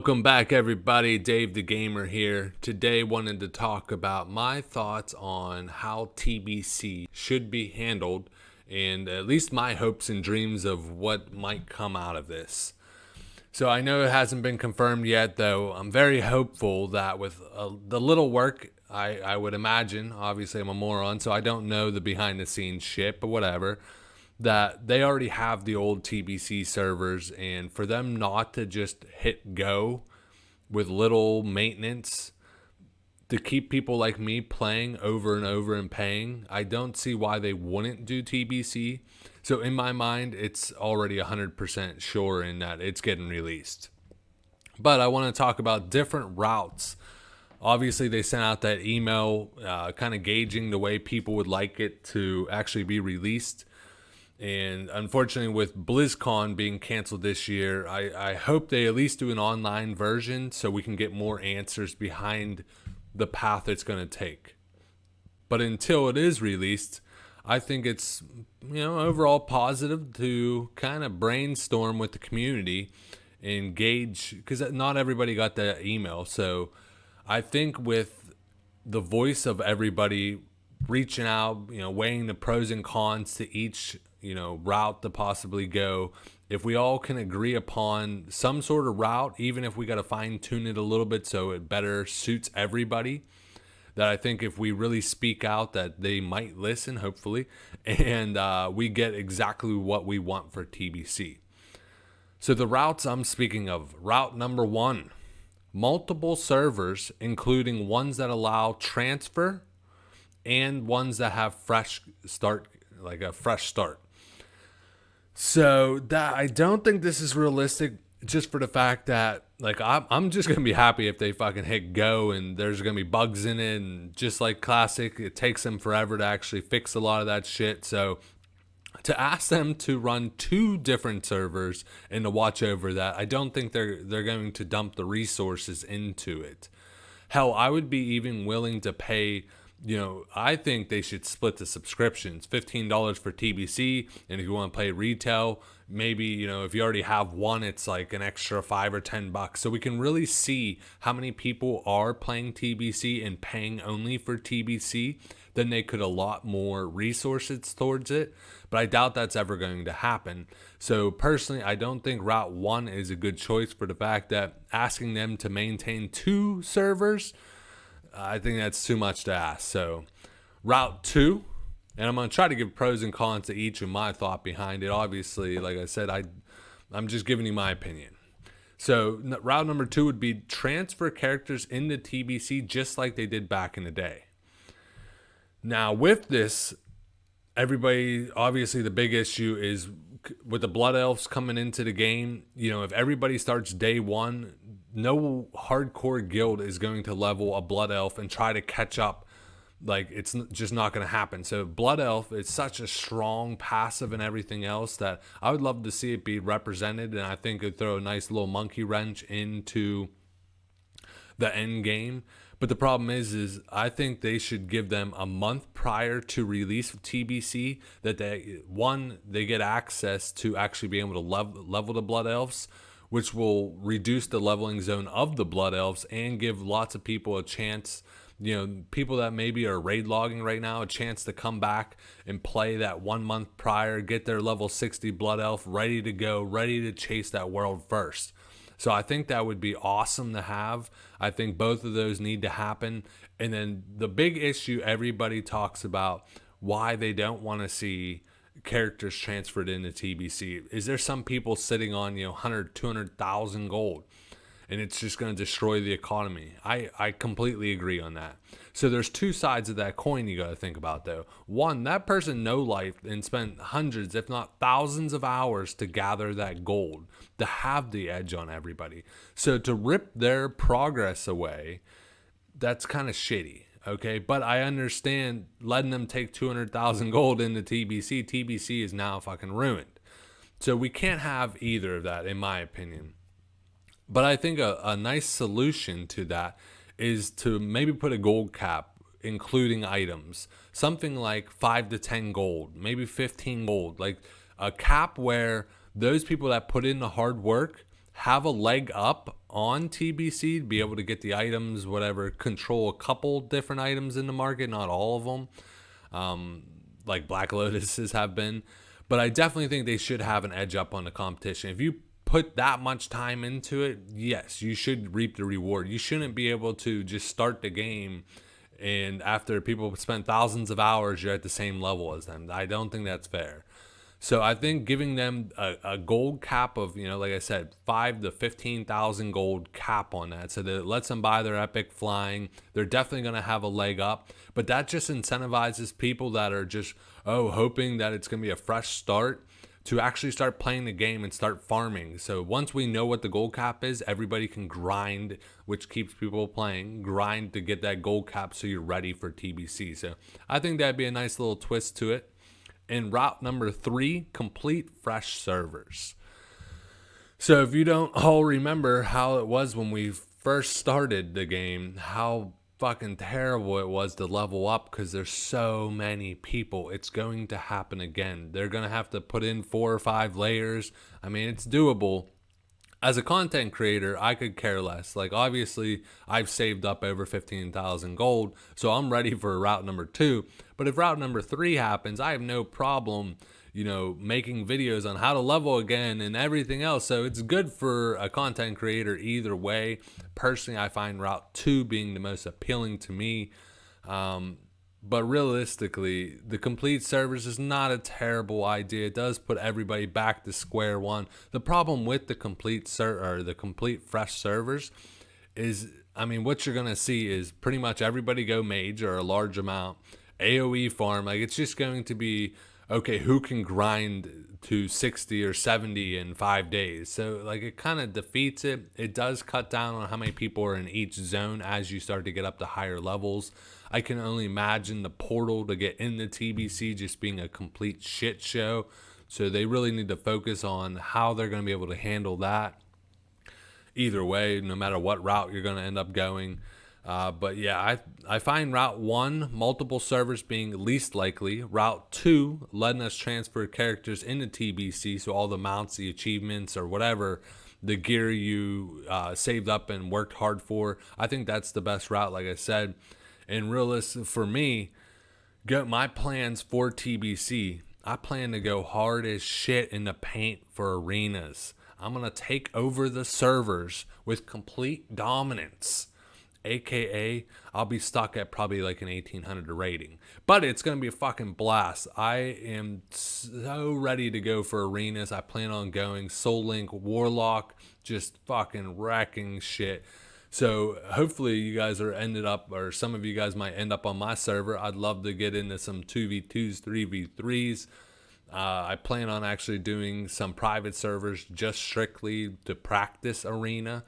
Welcome back, everybody. Dave the Gamer here. Today wanted to talk about my thoughts on how TBC should be handled and at least my hopes and dreams of what might come out of this. So I know it hasn't been confirmed yet, though I'm very hopeful that with the little work I would imagine, obviously I'm a moron, so I don't know the behind the scenes shit, but whatever, that they already have the old TBC servers, and for them not to just hit go with little maintenance to keep people like me playing over and over and paying, I don't see why they wouldn't do TBC. So in my mind, it's already 100% sure in that it's getting released. But I want to talk about different routes. Obviously, they sent out that email kind of gauging the way people would like it to actually be released. And unfortunately, with Blizz Con being canceled this year, I hope they at least do an online version so we can get more answers behind the path it's going to take. But until it is released, I think it's, overall positive to kind of brainstorm with the community and gauge, because not everybody got that email. So I think with the voice of everybody reaching out, weighing the pros and cons to each route to possibly go, if we all can agree upon some sort of route, even if we got to fine tune it a little bit so it better suits everybody, that I think if we really speak out that they might listen, hopefully, and we get exactly what we want for TBC. So the routes I'm speaking of, route number 1, multiple servers, including ones that allow transfer and ones that have fresh start, like a fresh start. So that I don't think this is realistic, just for the fact that I'm just gonna be happy if they fucking hit go and there's gonna be bugs in it, and just like classic, it takes them forever to actually fix a lot of that shit. So to ask them to run 2 different servers and to watch over that, I don't think they're going to dump the resources into it. Hell, I would be even willing to pay. I think they should split the subscriptions. $15 for TBC, and if you want to play retail, maybe, if you already have one, it's like an extra $5 or $10. So we can really see how many people are playing TBC and paying only for TBC. Then they could allot more resources towards it. But I doubt that's ever going to happen. So personally, I don't think Route 1 is a good choice for the fact that asking them to maintain 2 servers, I think that's too much to ask. So route 2, and I'm going to try to give pros and cons to each and my thought behind it. Obviously, like I said, I'm just giving you my opinion. So route number 2 would be transfer characters into TBC just like they did back in the day. Now with this, everybody, obviously the big issue is with the Blood Elves coming into the game. If everybody starts day 1, no hardcore guild is going to level a Blood Elf and try to catch up. It's just not going to happen. So Blood Elf is such a strong passive and everything else that I would love to see it be represented, and I think it would throw a nice little monkey wrench into the end game. But the problem is I think they should give them a month prior to release of TBC that they get access to actually be able to level the Blood Elves, which will reduce the leveling zone of the Blood Elves and give lots of people a chance, people that maybe are raid logging right now, a chance to come back and play that 1 month prior, get their level 60 Blood Elf ready to go, ready to chase that world first. So I think that would be awesome to have. I think both of those need to happen. And then the big issue everybody talks about, why they don't want to see characters transferred into TBC, is there some people sitting on 100, 200,000 gold, and it's just going to destroy the economy. I completely agree on that. So there's 2 sides of that coin you got to think about, though. One, that person no life and spent hundreds, if not thousands of hours to gather that gold, to have the edge on everybody. So to rip their progress away, that's kind of shitty. Okay, but I understand letting them take 200,000 gold into TBC. TBC is now fucking ruined. So we can't have either of that, in my opinion. But I think a nice solution to that is to maybe put a gold cap, including items. Something like 5 to 10 gold, maybe 15 gold. Like a cap where those people that put in the hard work have a leg up on TBC to be able to get the items, whatever, control a couple different items in the market, not all of them, like Black Lotuses have been. But I definitely think they should have an edge up on the competition. If you put that much time into it, yes, you should reap the reward. You shouldn't be able to just start the game and after people spend thousands of hours, you're at the same level as them. I don't think that's fair. So I think giving them a gold cap of, like I said, 5 to 15,000 gold cap on that, so that it lets them buy their epic flying. They're definitely going to have a leg up, but that just incentivizes people that are just hoping that it's going to be a fresh start to actually start playing the game and start farming. So once we know what the gold cap is, everybody can grind, which keeps people playing, grind to get that gold cap so you're ready for TBC. So I think that'd be a nice little twist to it. And route number 3, complete fresh servers. So if you don't all remember how it was when we first started the game, how fucking terrible it was to level up because there's so many people. It's going to happen again. They're going to have to put in 4 or 5 layers. I mean, it's doable. As a content creator, I could care less. Like, obviously, I've saved up over 15,000 gold, so I'm ready for route number 2. But if route number 3 happens, I have no problem, making videos on how to level again and everything else. So it's good for a content creator either way. Personally, I find route 2 being the most appealing to me. But realistically, the complete servers is not a terrible idea. It does put everybody back to square one. The problem with the complete fresh servers is, what you're gonna see is pretty much everybody go mage or a large amount, AoE farm. Like, it's just going to be, okay, who can grind to 60 or 70 in 5 days? So like, it kind of defeats it. It does cut down on how many people are in each zone as you start to get up to higher levels. I can only imagine the portal to get into TBC just being a complete shit show. So they really need to focus on how they're going to be able to handle that. Either way, no matter what route you're going to end up going. But yeah, I find route 1, multiple servers, being least likely. Route 2, letting us transfer characters into TBC, so all the mounts, the achievements, or whatever, the gear you saved up and worked hard for. I think that's the best route, like I said. And realistic for me, my plans for TBC, I plan to go hard as shit in the paint for arenas. I'm going to take over the servers with complete dominance. AKA, I'll be stuck at probably like an 1800 rating. But it's going to be a fucking blast. I am so ready to go for arenas. I plan on going Soul Link, Warlock, just fucking wrecking shit. So hopefully you guys or some of you guys might end up on my server. I'd love to get into some 2v2s, 3v3s. I plan on actually doing some private servers just strictly to practice arena.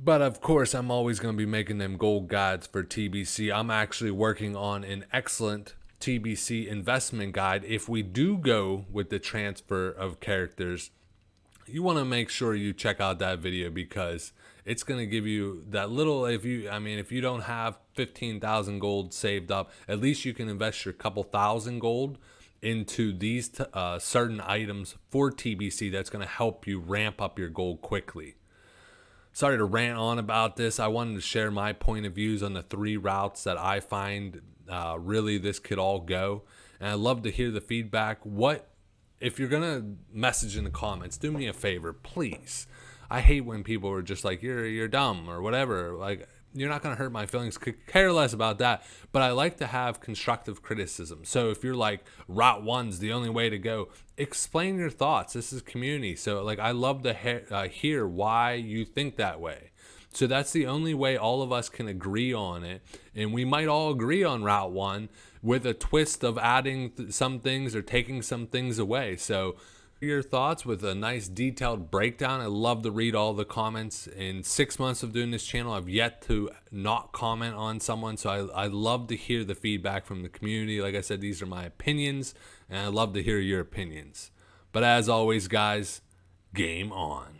But of course, I'm always going to be making them gold guides for TBC. I'm actually working on an excellent TBC investment guide. If we do go with the transfer of characters, you want to make sure you check out that video, because it's going to give you that little, if you don't have 15,000 gold saved up, at least you can invest your couple thousand gold into these certain items for TBC. That's going to help you ramp up your gold quickly. Sorry to rant on about this. I wanted to share my point of views on the 3 routes that I find really this could all go. And I'd love to hear the feedback. If you're going to message in the comments, do me a favor, please. I hate when people are just like, you're dumb or whatever. Like, you're not going to hurt my feelings. Could care less about that. But I like to have constructive criticism. So if you're like, route 1's the only way to go, explain your thoughts. This is community. So like, I love to hear why you think that way. So that's the only way all of us can agree on it. And we might all agree on route 1 with a twist of adding some things or taking some things away. So your thoughts with a nice detailed breakdown. I love to read all the comments. In 6 months of doing this channel, I've yet to not comment on someone. So I love to hear the feedback from the community. Like I said, these are my opinions, and I love to hear your opinions. But as always, guys, game on.